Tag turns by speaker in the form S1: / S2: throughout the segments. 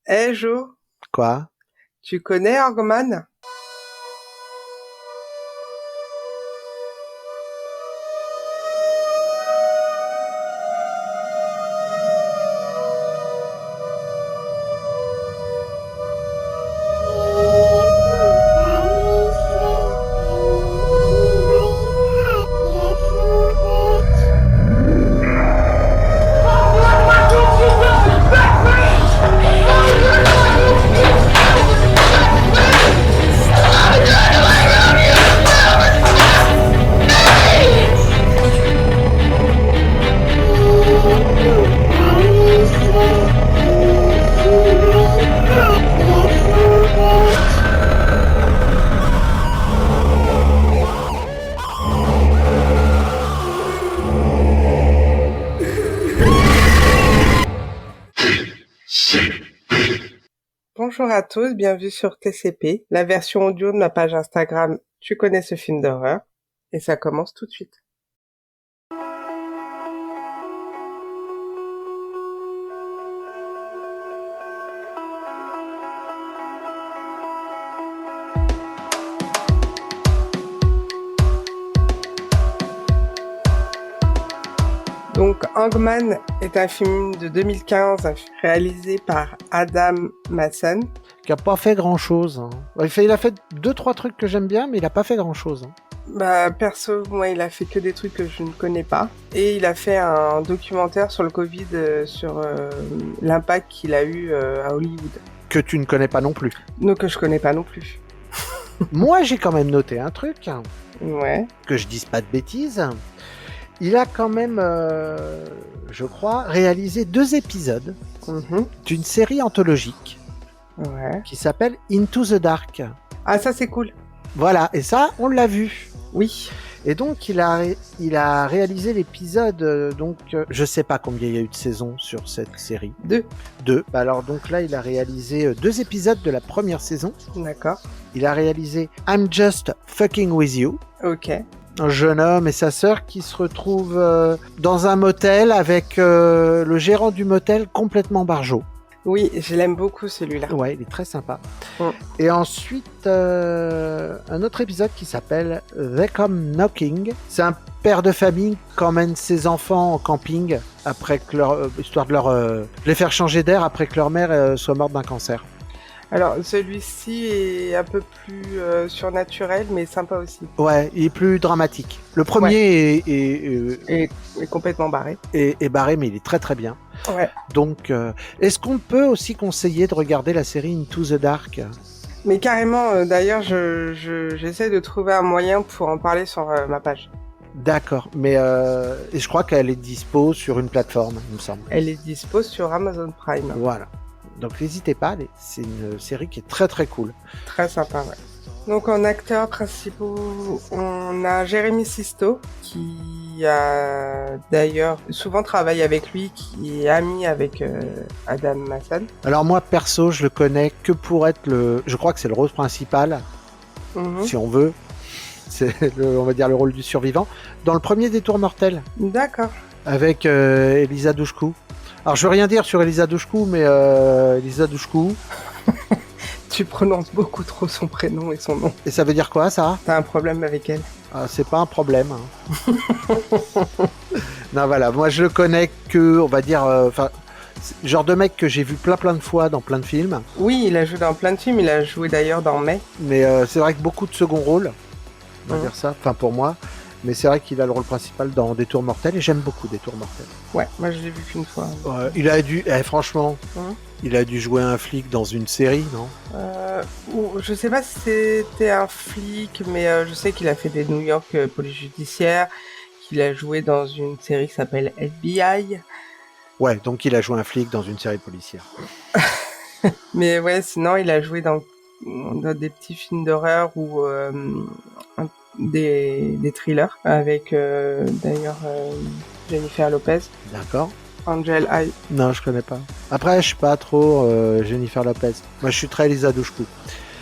S1: Jo,
S2: Quoi?
S1: tu connais Orgman? Bonjour à tous, bienvenue sur TCP, la version audio de ma page Instagram Tu connais ce film d'horreur, et ça commence tout de suite. Donc, Hangman est un film de 2015 réalisé par Adam Madsen.
S2: Qui a pas fait grand-chose. Hein. Il a fait 2-3 trucs que j'aime bien, mais il a pas fait grand-chose. Hein.
S1: Bah, perso, moi, il a fait que des trucs que je ne connais pas. Et il a fait un documentaire sur le Covid, sur l'impact qu'il a eu à Hollywood.
S2: Que tu ne connais pas non plus.
S1: Donc, que je connais pas non plus.
S2: Moi, j'ai quand même noté un truc.
S1: Ouais.
S2: Que je dise pas de bêtises. Il a quand même, je crois, réalisé 2 épisodes d'une série anthologique qui s'appelle Into the Dark.
S1: Ah, ça c'est cool.
S2: Voilà, et ça, on l'a vu.
S1: Oui.
S2: Et donc, il a réalisé l'épisode, je sais pas combien il y a eu de saisons sur cette série.
S1: 2.
S2: Bah alors, donc là, il a réalisé 2 épisodes de la première saison.
S1: D'accord.
S2: Il a réalisé I'm Just Fucking With You.
S1: Ok.
S2: Un jeune homme et sa sœur qui se retrouvent dans un motel avec le gérant du motel complètement barjot.
S1: Oui, je l'aime beaucoup celui-là.
S2: Ouais, il est très sympa. Et ensuite, un autre épisode qui s'appelle They Come Knocking. C'est un père de famille qui emmène ses enfants en camping après que histoire de les faire changer d'air après que leur mère soit morte d'un cancer.
S1: Alors, celui-ci est un peu plus surnaturel, mais sympa aussi.
S2: Ouais, il est plus dramatique. Le premier
S1: est complètement barré.
S2: Est barré, mais il est très très bien.
S1: Ouais.
S2: Donc, est-ce qu'on peut aussi conseiller de regarder la série Into the Dark ?
S1: Mais carrément, d'ailleurs, j'essaie de trouver un moyen pour en parler sur ma page.
S2: D'accord, mais et je crois qu'elle est dispo sur une plateforme, il me semble.
S1: Elle est dispo sur Amazon Prime.
S2: Voilà. Donc n'hésitez pas, c'est une série qui est très très cool.
S1: Très sympa, ouais. Donc en acteurs principaux, on a Jérémy Sisto, qui a d'ailleurs souvent travaillé avec lui, qui est ami avec Adam Madsen.
S2: Alors moi perso, je le connais que pour être je crois que c'est le rôle principal, si on veut. C'est on va dire le rôle du survivant. Dans le premier Détour mortel.
S1: D'accord.
S2: Avec Elisa Dushku. Alors, je veux rien dire sur Elisa Dushku, mais Elisa Dushku...
S1: Tu prononces beaucoup trop son prénom et son nom.
S2: Et ça veut dire quoi, ça ?
S1: T'as un problème avec elle ?
S2: Ah, c'est pas un problème. Hein. Non, voilà. Moi, je le connais que, on va dire... genre de mec que j'ai vu plein de fois dans plein de films.
S1: Oui, il a joué dans plein de films. Il a joué d'ailleurs dans Mai.
S2: Mais c'est vrai que beaucoup de second rôle. On va dire ça. Enfin, pour moi... Mais c'est vrai qu'il a le rôle principal dans Détour mortel et j'aime beaucoup Détour mortel.
S1: Ouais, moi je l'ai vu qu'une fois.
S2: Il a dû, franchement, il a dû jouer un flic dans une série, non ?
S1: Je sais pas si c'était un flic, mais je sais qu'il a fait des New York police judiciaire, qu'il a joué dans une série qui s'appelle FBI.
S2: Ouais, donc il a joué un flic dans une série policière.
S1: Mais ouais, sinon il a joué dans des petits films d'horreur ou des thrillers avec d'ailleurs Jennifer Lopez.
S2: D'accord.
S1: Angel Eye.
S2: Non, je connais pas. Après, je suis pas trop Jennifer Lopez. Moi, je suis très Elisa Dushku.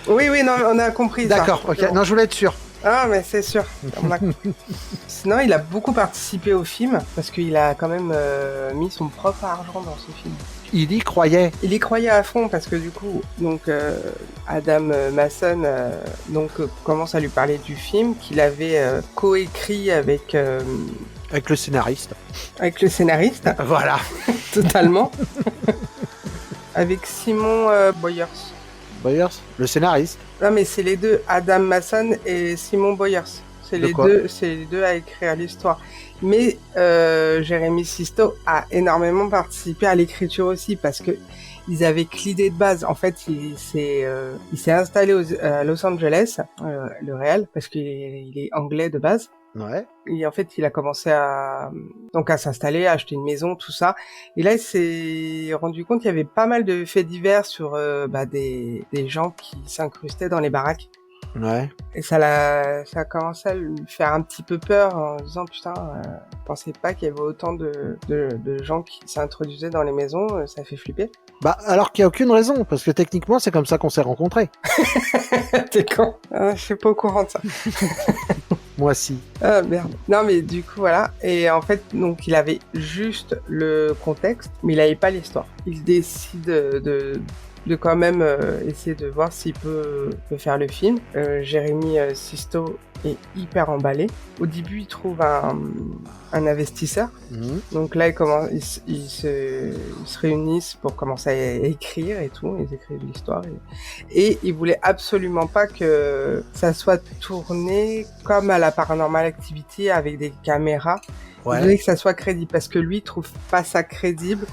S1: Oui, non, on a compris.
S2: D'accord, ça. Ok. Non, je voulais être sûr.
S1: Ah, mais c'est sûr. Sinon, il a beaucoup participé au film parce qu'il a quand même mis son propre argent dans ce film.
S2: il y croyait.
S1: Il y croyait à fond parce que du coup, donc Adam Mason commence à lui parler du film qu'il avait coécrit avec
S2: Avec le scénariste. Voilà.
S1: Totalement, avec Simon Boyers.
S2: Boyers, le scénariste.
S1: Non mais c'est les deux, Adam Mason et Simon Boyers. C'est les deux à écrire l'histoire. Mais Jérémy Sisto a énormément participé à l'écriture aussi parce que ils avaient que l'idée de base. En fait, il s'est installé à Los Angeles, le réel, parce qu'il est anglais de base.
S2: Ouais.
S1: Et en fait, il a commencé à s'installer, à acheter une maison, tout ça. Et là, il s'est rendu compte qu'il y avait pas mal de faits divers sur des gens qui s'incrustaient dans les baraques.
S2: Ouais.
S1: Et ça a commencé à lui faire un petit peu peur en disant putain, je pensais pas qu'il y avait autant de gens qui s'introduisaient dans les maisons, ça fait flipper.
S2: Bah alors qu'il y a aucune raison, parce que techniquement c'est comme ça qu'on s'est rencontrés.
S1: T'es con. Je suis pas au courant de ça.
S2: Moi si.
S1: Ah merde. Non mais du coup voilà. Et en fait donc il avait juste le contexte, mais il avait pas l'histoire. Il décide de quand même essayer de voir s'il peut faire le film. Jérémy Sisto est hyper emballé. Au début, il trouve un investisseur. Donc là, ils se réunissent pour commencer à écrire et tout. Ils écrivent l'histoire. Et ils voulaient absolument pas que ça soit tourné comme à la Paranormal Activity avec des caméras.
S2: Ouais.
S1: Ils voulaient que ça soit crédible parce que lui, il trouve pas ça crédible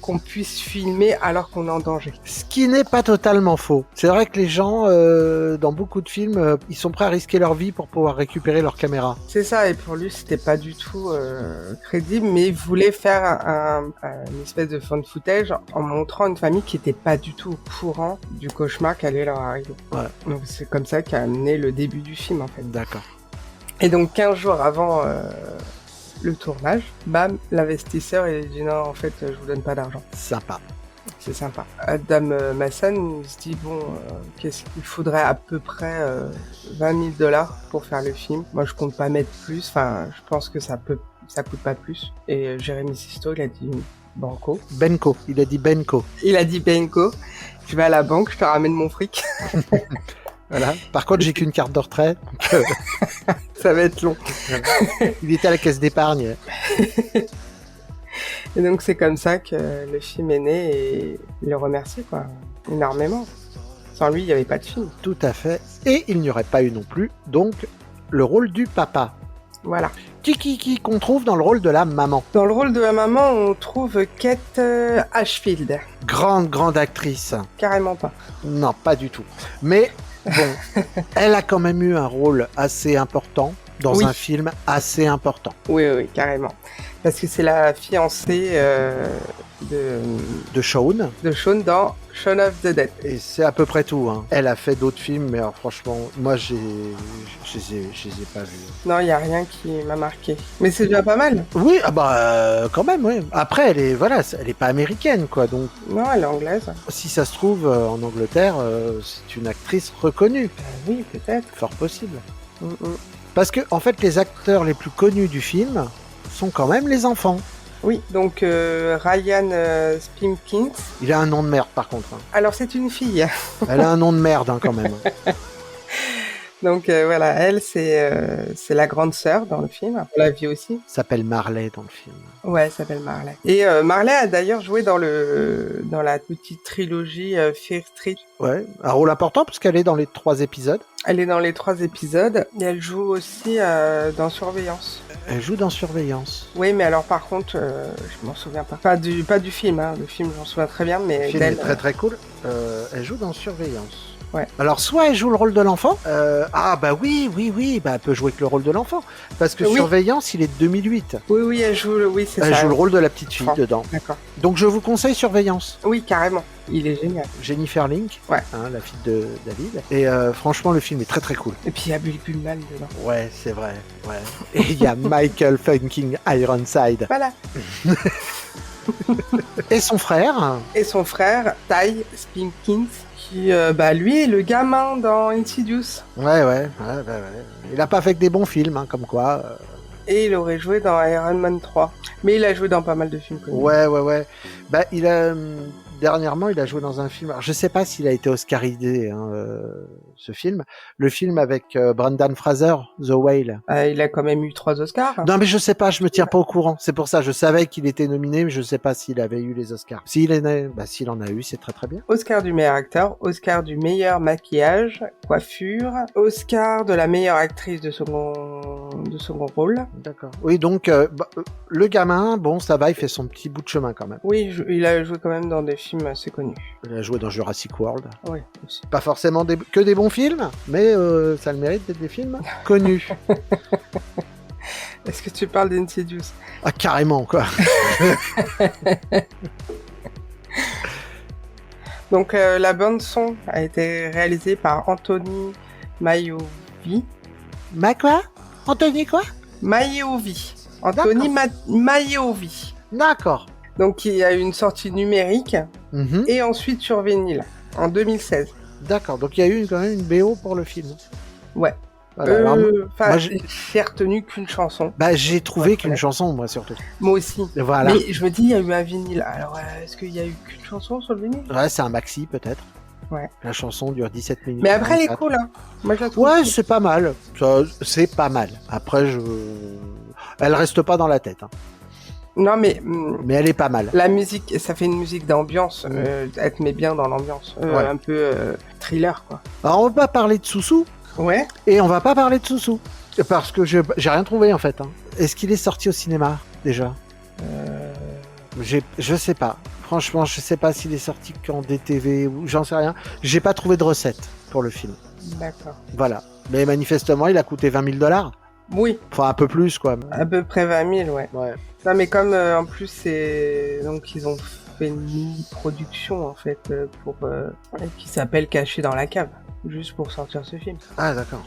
S1: qu'on puisse filmer alors qu'on est en danger.
S2: Ce qui n'est pas totalement faux. C'est vrai que les gens, dans beaucoup de films, ils sont prêts à risquer leur vie pour pouvoir récupérer leur caméra.
S1: C'est ça, et pour lui, c'était pas du tout crédible, mais il voulait faire une espèce de fan footage en montrant une famille qui était pas du tout au courant du cauchemar qui allait leur arriver.
S2: Ouais.
S1: Donc c'est comme ça qu'a amené le début du film, en fait.
S2: D'accord.
S1: Et donc 15 jours avant le tournage, bam, l'investisseur il dit non, en fait je vous donne pas d'argent.
S2: Sympa.
S1: C'est sympa. Adam Mason il se dit bon, qu'est-ce qu'il faudrait à peu près $20 000 pour faire le film. Moi je compte pas mettre plus, enfin je pense que ça coûte pas plus. Et Jérémy Sisto il a dit banco.
S2: Benko, il a dit Benko.
S1: Il a dit Benko, je vais à la banque, je te ramène mon fric.
S2: Voilà. Par contre, j'ai qu'une carte de retraite. Donc,
S1: ça va être long.
S2: il était à la caisse d'épargne.
S1: Et donc c'est comme ça que le film est né et il le remercie quoi, énormément. Sans lui, il n'y avait pas de film.
S2: Tout à fait. Et il n'y aurait pas eu non plus, donc, le rôle du papa.
S1: Voilà.
S2: Qui qu'on trouve dans le rôle de la maman.
S1: Dans le rôle de la maman, on trouve Kate Ashfield.
S2: Grande actrice.
S1: Carrément pas.
S2: Non, pas du tout. Mais bon, elle a quand même eu un rôle assez important dans un film assez important.
S1: Oui, carrément. Parce que c'est la fiancée de
S2: Sean.
S1: De Sean dans Shaun of the Dead.
S2: Et c'est à peu près tout. Hein. Elle a fait d'autres films, mais alors, franchement, moi, je les ai pas vus.
S1: Non, il n'y a rien qui m'a marqué. Mais c'est déjà pas mal.
S2: Oui, quand même, oui. Après, elle est pas américaine, quoi. Donc,
S1: non, elle est anglaise.
S2: Si ça se trouve, en Angleterre, c'est une actrice reconnue.
S1: Oui, peut-être.
S2: Fort possible. Parce que, en fait, les acteurs les plus connus du film sont quand même les enfants.
S1: Oui, donc Ryan Spinkins.
S2: Il a un nom de merde par contre.
S1: Alors c'est une fille.
S2: Elle a un nom de merde quand même.
S1: Donc voilà, elle c'est la grande sœur dans le film. On la vit aussi.
S2: S'appelle Marley dans le film.
S1: Ouais, elle s'appelle Marley. Et Marley a d'ailleurs joué dans la petite trilogie Fear Street.
S2: Ouais, un rôle important parce qu'elle est dans les 3 épisodes.
S1: Elle est dans les 3 épisodes et elle joue aussi dans Surveillance.
S2: Elle joue dans Surveillance.
S1: Oui, mais alors par contre, je m'en souviens pas. Pas du film, hein. Le film, j'en souviens très bien, mais
S2: le film est très très cool. Elle joue dans Surveillance.
S1: Ouais.
S2: Alors soit elle joue le rôle de l'enfant, oui, elle peut jouer que le rôle de l'enfant, parce que Surveillance, il est de 2008.
S1: Oui, elle joue ça.
S2: Elle joue le rôle de la petite fille dedans.
S1: D'accord.
S2: Donc je vous conseille Surveillance.
S1: Oui, carrément. Il est génial.
S2: Jennifer Link, la fille de David. Et franchement, le film est très très cool.
S1: Et puis il y a Bull Pullman dedans.
S2: Ouais, c'est vrai. Ouais. Et il y a Michael fucking Ironside.
S1: Voilà.
S2: Et son frère.
S1: Ty Spinkins, qui, lui, est le gamin dans Insidious.
S2: Ouais. Il a pas fait que des bons films, hein, comme quoi.
S1: et il aurait joué dans Iron Man 3. Mais il a joué dans pas mal de films connus.
S2: Ouais. Bah, dernièrement, il a joué dans un film. Alors, je sais pas s'il a été Oscarisé, ce film. Le film avec Brendan Fraser, The Whale.
S1: Il a quand même eu 3 Oscars.
S2: Non, mais je sais pas, je me tiens pas au courant. C'est pour ça, je savais qu'il était nominé, mais je sais pas s'il avait eu les Oscars. S'il en a eu, c'est très très bien.
S1: Oscar du meilleur acteur, Oscar du meilleur maquillage, coiffure, Oscar de la meilleure actrice de second rôle.
S2: D'accord. Oui, donc le gamin, bon, ça va, il fait son petit bout de chemin quand même.
S1: Oui, il a joué quand même dans des films assez connus.
S2: Il a joué dans Jurassic World.
S1: Oui, aussi.
S2: Pas forcément que des bons films, mais ça a le mérite d'être des films connus.
S1: Est-ce que tu parles d'Insidious?
S2: Ah, carrément, quoi.
S1: Donc, la bande-son a été réalisée par Anthony Maiovi.
S2: Quoi? Anthony quoi?
S1: Maiovi. Anthony Maiovi.
S2: D'accord.
S1: Donc, il y a eu une sortie numérique et ensuite sur vinyle en 2016.
S2: D'accord, donc il y a eu quand même une BO pour le film.
S1: Ouais.
S2: Voilà, moi,
S1: j'ai retenu qu'une chanson.
S2: Bah, j'ai trouvé qu'une chanson, moi, surtout.
S1: Moi aussi.
S2: Voilà.
S1: Mais je me dis, il y a eu un vinyle. Alors, est-ce qu'il y a eu qu'une chanson sur le vinyle?
S2: Ouais, c'est un maxi, peut-être.
S1: Ouais.
S2: La chanson dure 17 minutes.
S1: Mais après, elle est cool, hein. Moi, je la trouve
S2: ouais,
S1: cool.
S2: c'est pas mal. C'est pas mal. Après, elle reste pas dans la tête. Hein.
S1: Non, mais
S2: elle est pas mal.
S1: La musique, ça fait une musique d'ambiance. Elle te met bien dans l'ambiance.
S2: Ouais.
S1: Un peu thriller, quoi.
S2: Alors, on va pas parler de Soussou.
S1: Ouais.
S2: Et on va pas parler de Soussou. Parce que j'ai rien trouvé, en fait. Hein. Est-ce qu'il est sorti au cinéma, déjà Je sais pas. Franchement, je sais pas s'il est sorti qu'en DTV ou j'en sais rien. J'ai pas trouvé de recette pour le film.
S1: D'accord.
S2: Voilà. Mais manifestement, il a coûté $20 000.
S1: Oui.
S2: Enfin, un peu plus, quoi.
S1: À peu près 20 000, ouais.
S2: Ouais.
S1: Non, mais comme en plus, c'est. Donc, ils ont fait une mini-production, en fait, qui s'appelle Caché dans la cave. Juste pour sortir ce film.
S2: Ah, d'accord.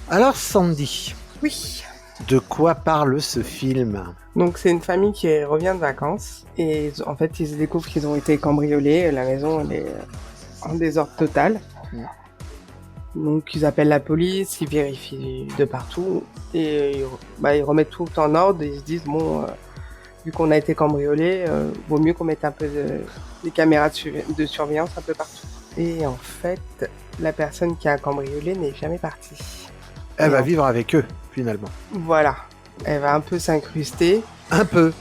S2: Alors, Sandy.
S1: Oui.
S2: De quoi parle ce film?
S1: Donc, c'est une famille qui revient de vacances. Et en fait, ils découvrent qu'ils ont été cambriolés. La maison, elle est en désordre total. Donc, ils appellent la police, ils vérifient de partout. Et ils remettent tout en ordre. Et ils se disent, bon, vu qu'on a été cambriolés, vaut mieux qu'on mette un peu des caméras de surveillance un peu partout. Et en fait, la personne qui a cambriolé n'est jamais partie.
S2: Elle va vivre avec eux, finalement.
S1: Voilà. Elle va un peu s'incruster.
S2: Un peu.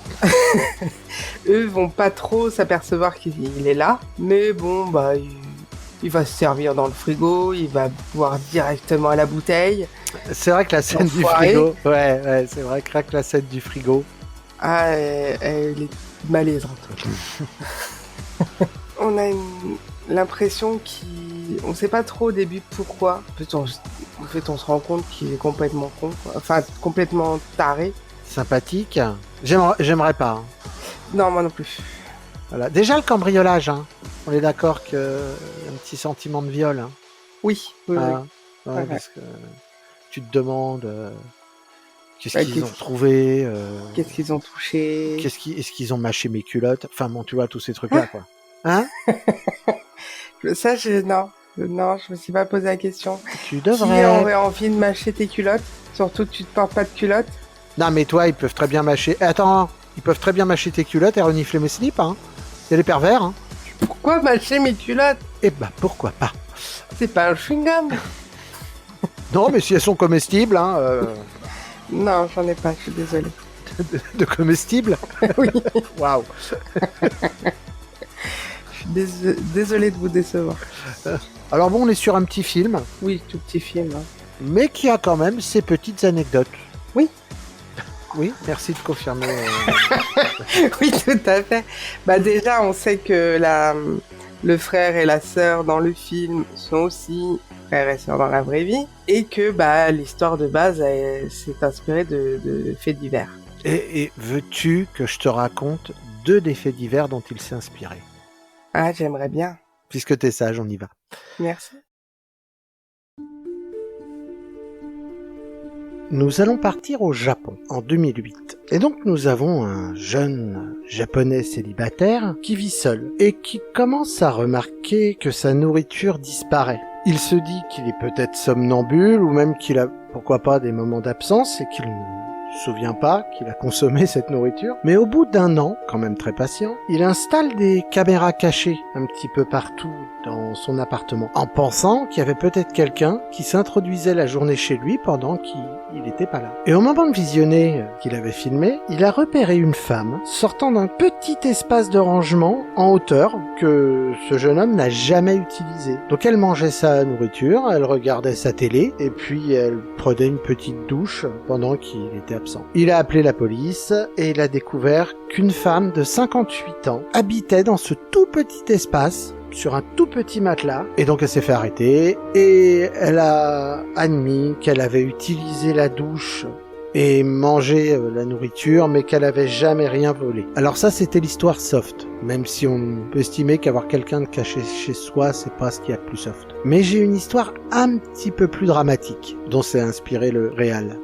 S1: Eux vont pas trop s'apercevoir qu'il est là. Mais bon, il va se servir dans le frigo. Il va boire directement à la bouteille.
S2: C'est vrai que la scène du frigo... Ouais, c'est vrai que la scène du frigo...
S1: Ah, elle est malaisante. On a l'impression on sait pas trop au début pourquoi. En fait, on se rend compte qu'il est complètement con, quoi. Enfin, complètement taré.
S2: Sympathique. J'aimerais pas. Hein.
S1: Non, moi non plus.
S2: Voilà. Déjà le cambriolage, hein. On est d'accord qu'il y a un petit sentiment de viol. Hein.
S1: Oui.
S2: Ouais, parce que tu te demandes qu'est-ce qu'ils ont trouvé.
S1: Qu'est-ce qu'ils ont touché.
S2: Est-ce qu'ils ont mâché mes culottes. Enfin bon, tu vois, tous ces trucs-là, quoi. Hein?
S1: Ça, non, je me suis pas posé la question.
S2: Tu devrais.
S1: Qui aurait envie de mâcher tes culottes? Surtout que tu te portes pas de culottes.
S2: Non, mais toi, ils peuvent très bien mâcher. Attends, ils peuvent très bien mâcher tes culottes et renifler mes slips, hein. Il y a les pervers, hein.
S1: Pourquoi mâcher mes culottes?
S2: Eh ben, pourquoi pas?
S1: C'est pas un chewing-gum.
S2: Non, mais si elles sont comestibles, hein.
S1: Non, j'en ai pas, je suis désolée.
S2: De comestibles?
S1: Oui.
S2: Waouh.
S1: Je suis désolée de vous décevoir.
S2: Alors bon, on est sur un petit film.
S1: Oui, tout petit film. Hein.
S2: Mais qui a quand même ses petites anecdotes.
S1: Oui.
S2: Oui, merci de confirmer.
S1: Oui, tout à fait. Déjà, on sait que le frère et la sœur dans le film sont aussi frères et sœurs dans la vraie vie. Et que l'histoire de base s'est inspirée de faits divers.
S2: Et veux-tu que je te raconte 2 des faits divers dont il s'est inspiré?
S1: Ah, j'aimerais bien.
S2: Puisque t'es sage, on y va.
S1: Merci.
S2: Nous allons partir au Japon en 2008. Et donc nous avons un jeune japonais célibataire qui vit seul et qui commence à remarquer que sa nourriture disparaît. Il se dit qu'il est peut-être somnambule ou même qu'il a, pourquoi pas, des moments d'absence et qu'il se souvient pas qu'il a consommé cette nourriture, mais au bout d'1 an, quand même très patient, il installe des caméras cachées un petit peu partout dans son appartement, en pensant qu'il y avait peut-être quelqu'un qui s'introduisait la journée chez lui pendant qu'il n'était pas là. Et au moment de visionner qu'il avait filmé, il a repéré une femme sortant d'un petit espace de rangement en hauteur que ce jeune homme n'a jamais utilisé. Donc elle mangeait sa nourriture, elle regardait sa télé, et puis elle prenait une petite douche pendant qu'il était absent. Il a appelé la police et il a découvert qu'une femme de 58 ans habitait dans ce tout petit espace sur un tout petit matelas, et donc elle s'est fait arrêter et elle a admis qu'elle avait utilisé la douche et mangé la nourriture, mais qu'elle avait jamais rien volé. Alors ça, c'était l'histoire soft, même si on peut estimer qu'avoir quelqu'un de caché chez soi, c'est pas ce qu'il y a de plus soft. Mais j'ai une histoire un petit peu plus dramatique, dont s'est inspiré le réal.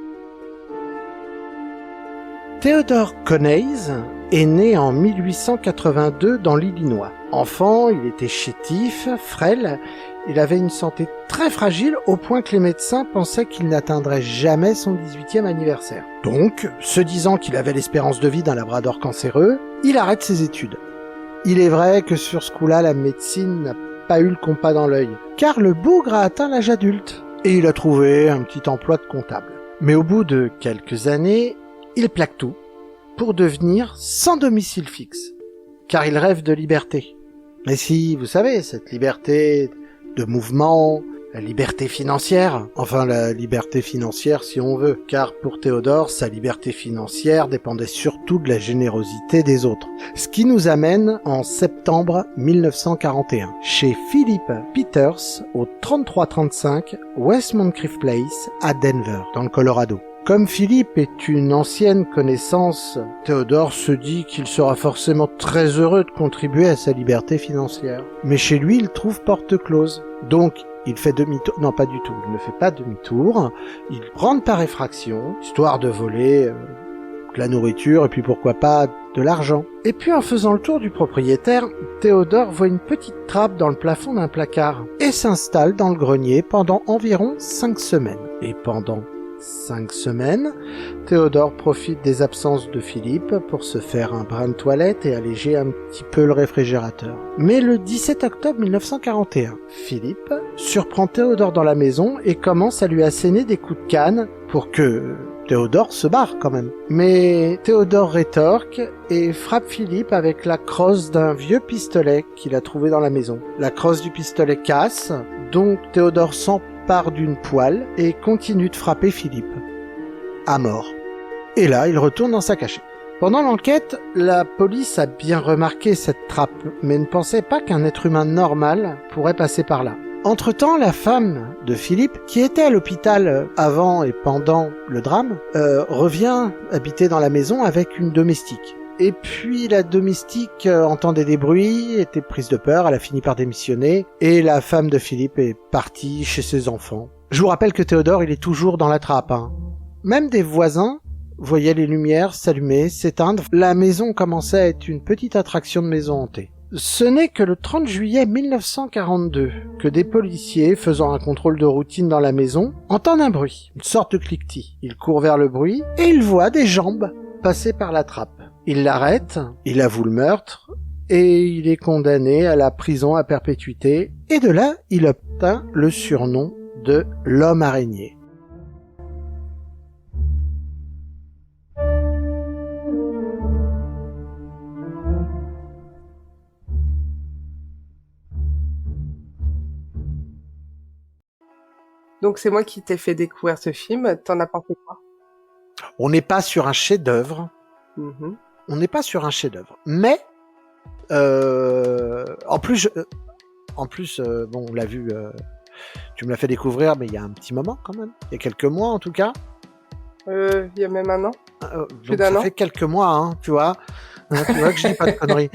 S2: Theodore Conneys est né en 1882 dans l'Illinois. Enfant, il était chétif, frêle, il avait une santé très fragile au point que les médecins pensaient qu'il n'atteindrait jamais son 18e anniversaire. Donc, se disant qu'il avait l'espérance de vie d'un labrador cancéreux, il arrête ses études. Il est vrai que sur ce coup-là, la médecine n'a pas eu le compas dans l'œil, car le bougre a atteint l'âge adulte, et il a trouvé un petit emploi de comptable. Mais au bout de quelques années, il plaque tout pour devenir sans domicile fixe, car il rêve de liberté. Mais si, vous savez, cette liberté de mouvement, la liberté financière, enfin la liberté financière si on veut, car pour Théodore, sa liberté financière dépendait surtout de la générosité des autres. Ce qui nous amène en septembre 1941, chez Philip Peters, au 3335 West Moncrief Place, à Denver, dans le Colorado. Comme Philippe est une ancienne connaissance, Théodore se dit qu'il sera forcément très heureux de contribuer à sa liberté financière. Mais chez lui, il trouve porte close. Donc, il fait demi-tour. Non, pas du tout. Il ne fait pas demi-tour. Il rentre par effraction, histoire de voler de la nourriture et puis pourquoi pas de l'argent. Et puis en faisant le tour du propriétaire, Théodore voit une petite trappe dans le plafond d'un placard et s'installe dans le grenier pendant environ 5 semaines. Et pendant 5 semaines, Théodore profite des absences de Philippe pour se faire un brin de toilette et alléger un petit peu le réfrigérateur. Mais le 17 octobre 1941, Philippe surprend Théodore dans la maison et commence à lui asséner des coups de canne pour que Théodore se barre quand même. Mais Théodore rétorque et frappe Philippe avec la crosse d'un vieux pistolet qu'il a trouvé dans la maison. La crosse du pistolet casse, donc Théodore s'empare d'une poêle et continue de frapper Philippe. À mort. Et là, il retourne dans sa cachette. Pendant l'enquête, la police a bien remarqué cette trappe, mais ne pensait pas qu'un être humain normal pourrait passer par là. Entre-temps, la femme de Philippe, qui était à l'hôpital avant et pendant le drame, revient habiter dans la maison avec une domestique. Et puis la domestique entendait des bruits, était prise de peur, elle a fini par démissionner, et la femme de Philippe est partie chez ses enfants. Je vous rappelle que Théodore, il est toujours dans la trappe, hein. Même des voisins voyaient les lumières s'allumer, s'éteindre. La maison commençait à être une petite attraction de maison hantée. Ce n'est que le 30 juillet 1942 que des policiers, faisant un contrôle de routine dans la maison, entendent un bruit, une sorte de cliquetis. Ils courent vers le bruit et ils voient des jambes passer par la trappe. Ils l'arrêtent, il avoue le meurtre et il est condamné à la prison à perpétuité. Et de là, il obtint le surnom de l'homme araignée.
S1: Donc c'est moi qui t'ai fait découvrir ce film. T'en as pensé quoi?
S2: On n'est pas sur un chef-d'œuvre.
S1: Mm-hmm.
S2: On n'est pas sur un chef-d'œuvre. Mais en plus, bon, on l'a vu. Tu me l'as fait découvrir, mais il y a un petit moment quand même. Il y a quelques mois en tout cas.
S1: Il y a même un an.
S2: Donc ça fait quelques mois, hein, tu vois. Tu vois que je dis pas de conneries.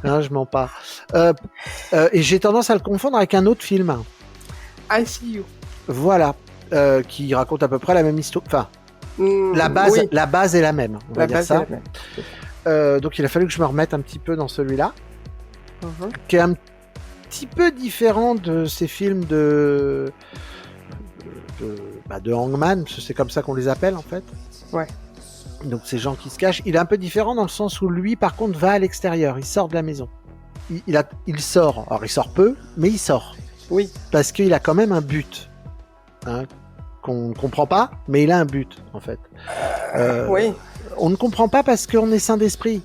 S2: Hein, je mens pas. Et j'ai tendance à le confondre avec un autre film.
S1: I See You.
S2: Voilà, qui raconte à peu près la même histoire. Enfin, la base est la même. On va dire ça. Donc il a fallu que je me remette un petit peu dans celui-là, qui est un petit peu différent de ces films de Hangman, parce que c'est comme ça qu'on les appelle en fait.
S1: Ouais.
S2: Donc ces gens qui se cachent. Il est un peu différent dans le sens où lui, par contre, va à l'extérieur. Il sort de la maison. Il sort. Alors il sort peu, mais il sort.
S1: Oui.
S2: Parce qu'il a quand même un but. Hein, qu'on ne comprend pas, mais il a un but, en fait.
S1: Oui.
S2: On ne comprend pas parce qu'on est sain d'esprit.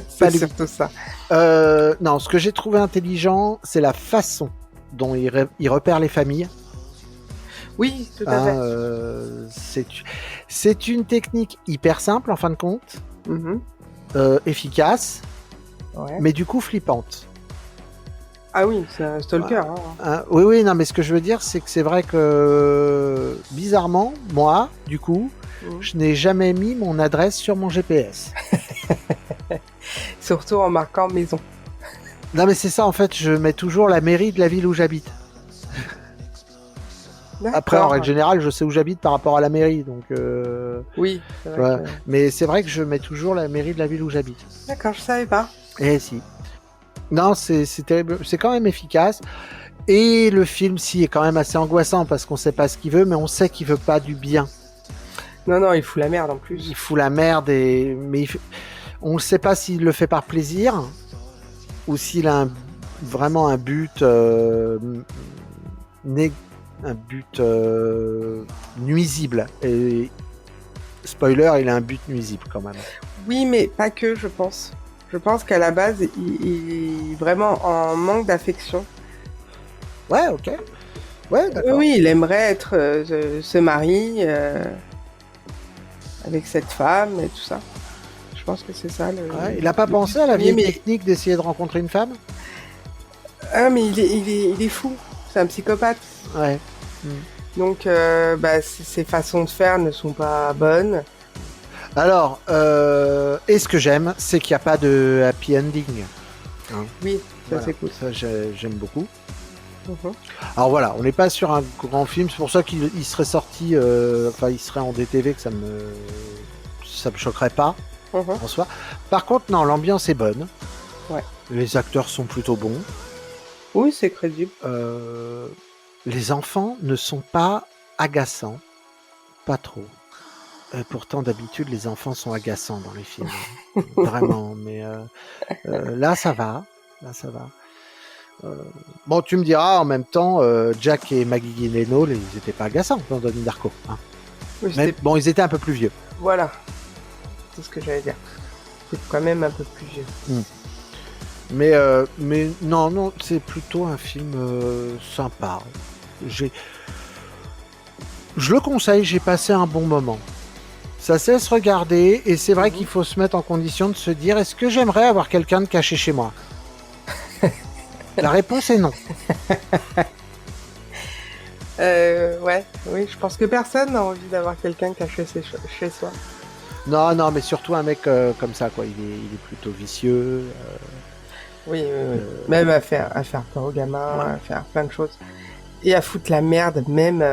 S1: C'est surtout ça.
S2: Non, ce que j'ai trouvé intelligent, c'est la façon dont il repère les familles.
S1: Oui, tout à fait.
S2: C'est une technique hyper simple, en fin de compte, efficace, mais du coup flippante.
S1: Ah oui, c'est un stalker.
S2: Oui, non, mais ce que je veux dire, c'est que c'est vrai que, bizarrement, moi, du coup, je n'ai jamais mis mon adresse sur mon GPS.
S1: Surtout en marquant maison.
S2: Non, mais c'est ça, en fait, je mets toujours la mairie de la ville où j'habite. Après, en règle générale, je sais où j'habite par rapport à la mairie, donc...
S1: Oui, c'est vrai que...
S2: Mais c'est vrai que je mets toujours la mairie de la ville où j'habite.
S1: D'accord, je savais pas.
S2: Eh si. Non, c'est terrible. C'est quand même efficace. Et le film, si, est quand même assez angoissant parce qu'on sait pas ce qu'il veut, mais on sait qu'il veut pas du bien.
S1: Non, il fout la merde en plus.
S2: Il fout la merde mais on ne sait pas s'il le fait par plaisir ou s'il a vraiment un but nuisible. Et spoiler, il a un but nuisible quand même.
S1: Oui, mais pas que, je pense. Je pense qu'à la base, il est vraiment en manque d'affection.
S2: Ouais, ok. Ouais, d'accord.
S1: Oui, il aimerait être se marier avec cette femme et tout ça. Je pense que c'est ça.
S2: Il n'a pas pensé à la vieille technique d'essayer de rencontrer une femme ?
S1: Ah, mais il est fou. C'est un psychopathe.
S2: Ouais.
S1: Donc, ses façons de faire ne sont pas bonnes.
S2: Alors, et ce que j'aime, c'est qu'il n'y a pas de happy ending. Hein.
S1: Oui, ça c'est cool.
S2: Ça, j'aime beaucoup. Alors voilà, on n'est pas sur un grand film, c'est pour ça qu'il serait sorti, il serait en DTV, que ça me choquerait pas, en soi. Par contre, non, l'ambiance est bonne.
S1: Ouais.
S2: Les acteurs sont plutôt bons.
S1: Oui, c'est crédible.
S2: Les enfants ne sont pas agaçants. Pas trop. Pourtant, d'habitude, les enfants sont agaçants dans les films. Vraiment, mais là, ça va. Bon, tu me diras, en même temps, Jack et Maggie Gyllenhaal, ils étaient pas agaçants dans Donnie Darko. Hein.
S1: Oui,
S2: bon, ils étaient un peu plus vieux.
S1: Voilà. C'est ce que j'allais dire. C'est quand même un peu plus vieux.
S2: Mais non, c'est plutôt un film sympa. Je le conseille, j'ai passé un bon moment. Ça se laisse regarder, et c'est vrai qu'il faut se mettre en condition de se dire, est-ce que j'aimerais avoir quelqu'un de caché chez moi ? La réponse est non.
S1: Oui, je pense que personne n'a envie d'avoir quelqu'un caché chez soi.
S2: Non, mais surtout un mec comme ça, quoi. Il est plutôt vicieux.
S1: Oui. Même à faire peur aux gamins, à faire plein de choses. Et à foutre la merde, même...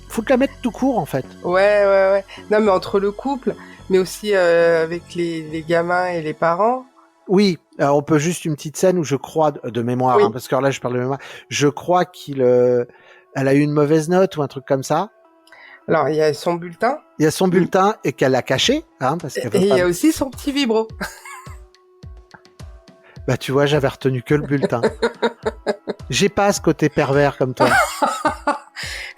S2: Foutre la merde tout court, en fait.
S1: Ouais. Non, mais entre le couple, mais aussi avec les gamins et les parents.
S2: Oui, on peut juste une petite scène où je crois, de mémoire,
S1: oui.
S2: Parce que là je parle de mémoire, je crois elle a eu une mauvaise note ou un truc comme ça.
S1: Alors, il y a son bulletin.
S2: Il y a son bulletin et qu'elle l'a caché, parce qu'elle
S1: et il y a aussi son petit vibro.
S2: Bah tu vois, j'avais retenu que le bulletin. J'ai pas ce côté pervers comme toi.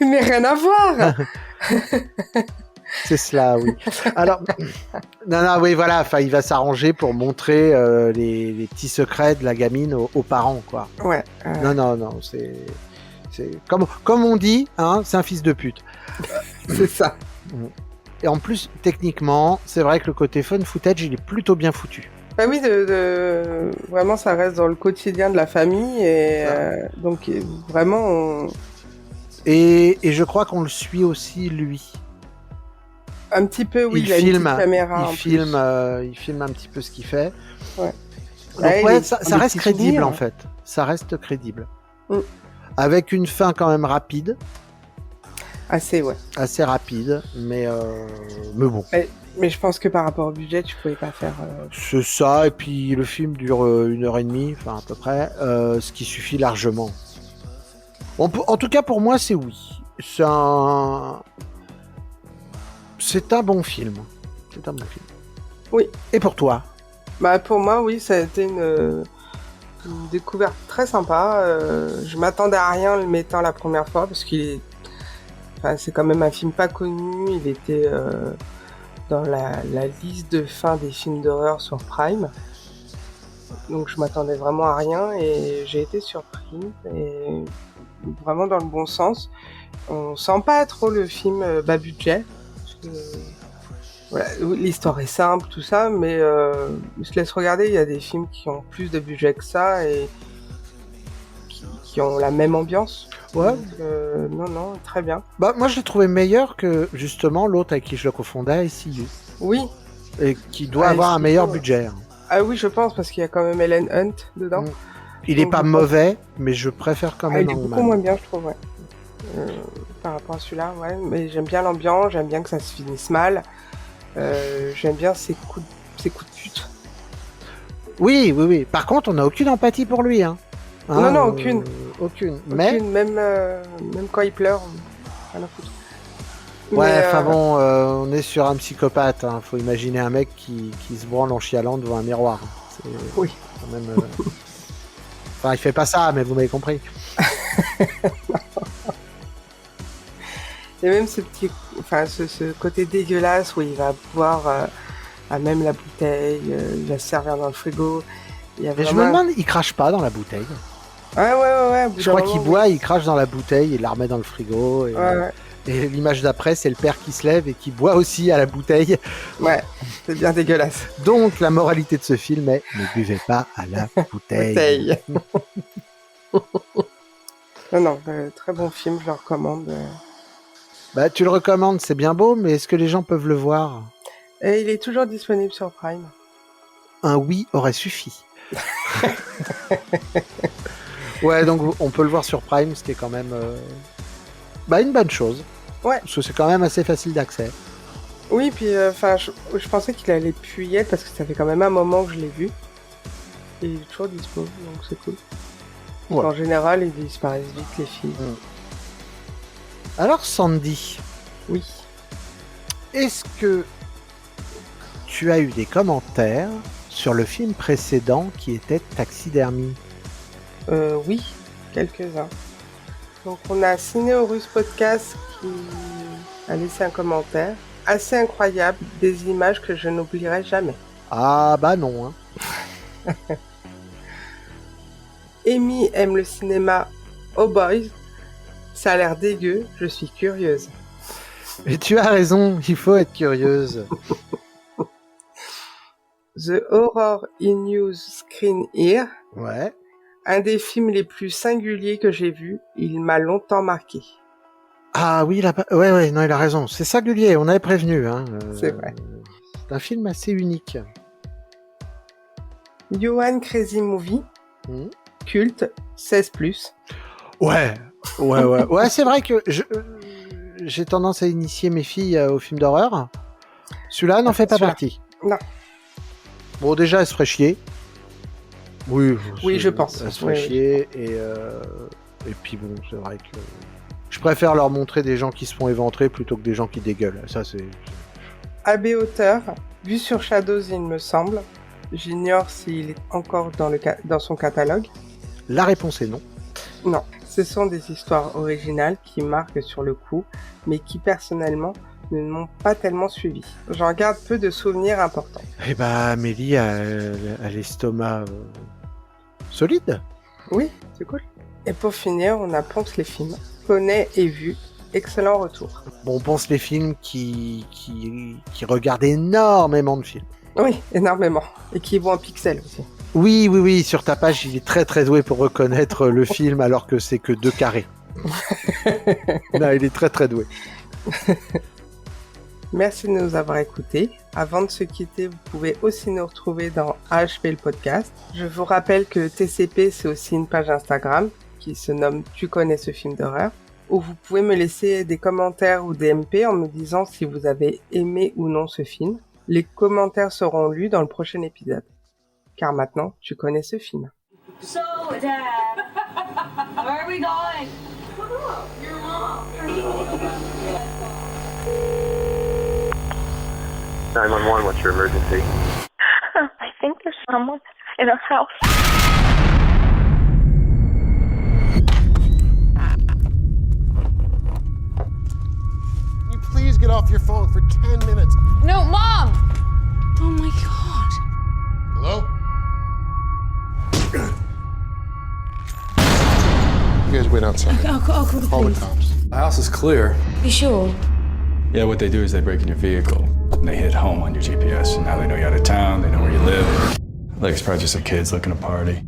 S1: Mais rien à voir.
S2: C'est cela, oui. Alors, non, oui, voilà. Enfin, il va s'arranger pour montrer les petits secrets de la gamine aux parents, quoi.
S1: Ouais.
S2: Non, c'est comme on dit, c'est un fils de pute.
S1: C'est ça.
S2: Et en plus, techniquement, c'est vrai que le côté fun footage, il est plutôt bien foutu.
S1: Bah oui, vraiment, ça reste dans le quotidien de la famille et donc vraiment.
S2: Et je crois qu'on le suit aussi lui.
S1: Un petit peu, oui. Il a une petite caméra.
S2: Il filme un petit peu ce qu'il fait.
S1: Ouais.
S2: Donc ça reste crédible en fait. Ça reste crédible. Avec une fin quand même rapide.
S1: Assez
S2: rapide, mais bon.
S1: Mais je pense que par rapport au budget, tu pouvais pas faire.
S2: C'est ça, et puis le film dure 1h30, enfin à peu près, ce qui suffit largement. En tout cas, pour moi, c'est oui. C'est C'est un bon film.
S1: Oui.
S2: Et pour toi?
S1: Bah pour moi, oui, ça a été une découverte très sympa. Je m'attendais à rien le mettant la première fois parce c'est quand même un film pas connu. Il était dans la liste de fin des films d'horreur sur Prime. Donc je m'attendais vraiment à rien et j'ai été surpris et vraiment dans le bon sens. On sent pas trop le film bas budget. Parce que, voilà, l'histoire est simple, tout ça, mais je te laisse regarder. Il y a des films qui ont plus de budget que ça et qui ont la même ambiance.
S2: Ouais.
S1: Donc, non, très bien.
S2: Bah moi je l'ai trouvé meilleur que justement l'autre avec qui je le confondais, ICU.
S1: Oui.
S2: Et qui doit avoir un meilleur budget.
S1: Ah oui, je pense, parce qu'il y a quand même Ellen Hunt dedans.
S2: Il est pas mauvais, mais je préfère quand même
S1: il est beaucoup moins bien, je trouve, ouais. Par rapport à celui-là, ouais. Mais j'aime bien l'ambiance, j'aime bien que ça se finisse mal. J'aime bien ses coups de pute.
S2: Oui. Par contre, on n'a aucune empathie pour lui, hein.
S1: Non, aucune.
S2: Mais
S1: même quand il pleure, rien à foutre.
S2: Ouais, enfin bon, on est sur un psychopathe. Hein. Faut imaginer un mec qui se branle en chialant devant un miroir. C'est
S1: oui.
S2: Quand même. Enfin, il fait pas ça, mais vous m'avez compris.
S1: Et même ce côté dégueulasse où il va boire à même la bouteille, il va se servir dans le frigo.
S2: Mais je me demande, il crache pas dans la bouteille.
S1: Ouais.
S2: Je crois qu'il boit, il crache dans la bouteille, il la remet dans le frigo. Et,
S1: ouais.
S2: Et l'image d'après, c'est le père qui se lève et qui boit aussi à la bouteille.
S1: Ouais, c'est bien dégueulasse.
S2: Donc, la moralité de ce film est ne buvez pas à la bouteille.
S1: Non, très bon film, je le recommande.
S2: Bah, tu le recommandes, c'est bien beau, mais est-ce que les gens peuvent le voir?
S1: Et il est toujours disponible sur Prime.
S2: Un oui aurait suffi. Ouais, donc on peut le voir sur Prime, ce qui est quand même une bonne chose.
S1: Ouais.
S2: Parce que c'est quand même assez facile d'accès.
S1: Oui, puis je pensais qu'il allait plus y être parce que ça fait quand même un moment que je l'ai vu. Et il est toujours dispo, donc c'est cool. Ouais. En général, ils disparaissent vite, les filles.
S2: Alors, Sandy.
S1: Oui.
S2: Est-ce que tu as eu des commentaires sur le film précédent qui était Taxidermie?
S1: Oui, quelques-uns. Donc on a Cinéorus Podcast qui a laissé un commentaire. Assez incroyable, des images que je n'oublierai jamais.
S2: Ah bah non. Hein.
S1: Amy aime le cinéma Oh Boys. Ça a l'air dégueu, je suis curieuse.
S2: Et tu as raison, il faut être curieuse.
S1: The Horror in You Screen Here.
S2: Ouais.
S1: Un des films les plus singuliers que j'ai vus, il m'a longtemps marqué.
S2: Ah oui, ouais, non, il a raison. C'est singulier, on avait prévenu. Hein.
S1: C'est vrai.
S2: C'est un film assez unique.
S1: Johan Crazy Movie, culte, 16+.
S2: Ouais, c'est vrai que j'ai tendance à initier mes filles aux films d'horreur. Celui-là n'en fait pas partie.
S1: Non.
S2: Bon, déjà, elle se ferait chier. Oui,
S1: je pense.
S2: Elle se ferait chier et puis bon, c'est vrai que je préfère leur montrer des gens qui se font éventrer plutôt que des gens qui dégueulent. Ça, c'est...
S1: Abbé Auteur, vu sur Shadows, il me semble. J'ignore s'il est encore dans son catalogue.
S2: La réponse est non.
S1: Non, ce sont des histoires originales qui marquent sur le coup, mais qui personnellement ne m'ont pas tellement suivi. J'en garde peu de souvenirs importants.
S2: Eh bah, Amélie a l'estomac solide.
S1: Oui, c'est cool. Et pour finir, on a Ponce les films. Connais et vu. Excellent retour.
S2: Bon, on pense les films qui regardent énormément de films.
S1: Oui, énormément. Et qui voient en pixels aussi.
S2: Oui, sur ta page, il est très très doué pour reconnaître le film alors que c'est que 2 carrés. Non, il est très très doué.
S1: Merci de nous avoir écoutés. Avant de se quitter, vous pouvez aussi nous retrouver dans AHP le podcast. Je vous rappelle que TCP, c'est aussi une page Instagram qui se nomme Tu connais ce film d'horreur, où vous pouvez me laisser des commentaires ou des MP en me disant si vous avez aimé ou non ce film. Les commentaires seront lus dans le prochain épisode. Car maintenant, tu connais ce film.
S3: So, Dad, where are we going? Your mom.
S4: 911, what's your emergency?
S5: I think there's someone in our house.
S6: Can you please get off your phone for 10 minutes?
S7: No, Mom! Oh my God.
S6: Hello? You guys wait outside.
S7: I'll call the
S6: Call the
S7: police.
S6: cops.
S8: The house is clear.
S7: You sure?
S8: Yeah, what they do is they break in your vehicle and they hit home on your GPS. And now they know you're out of town, they know where you live. Like it's probably just the kids looking to party.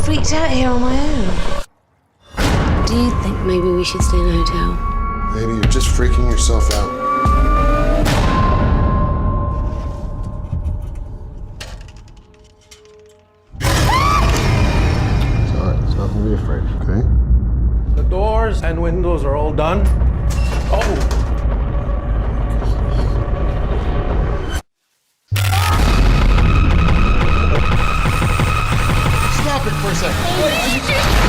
S7: Freaked out here on my own. Do you think maybe we should stay in a hotel?
S6: Maybe you're just freaking yourself out. It's all right. It's nothing to be afraid of, okay?
S9: The doors and windows are all done. Oh!
S6: Stop it for a second.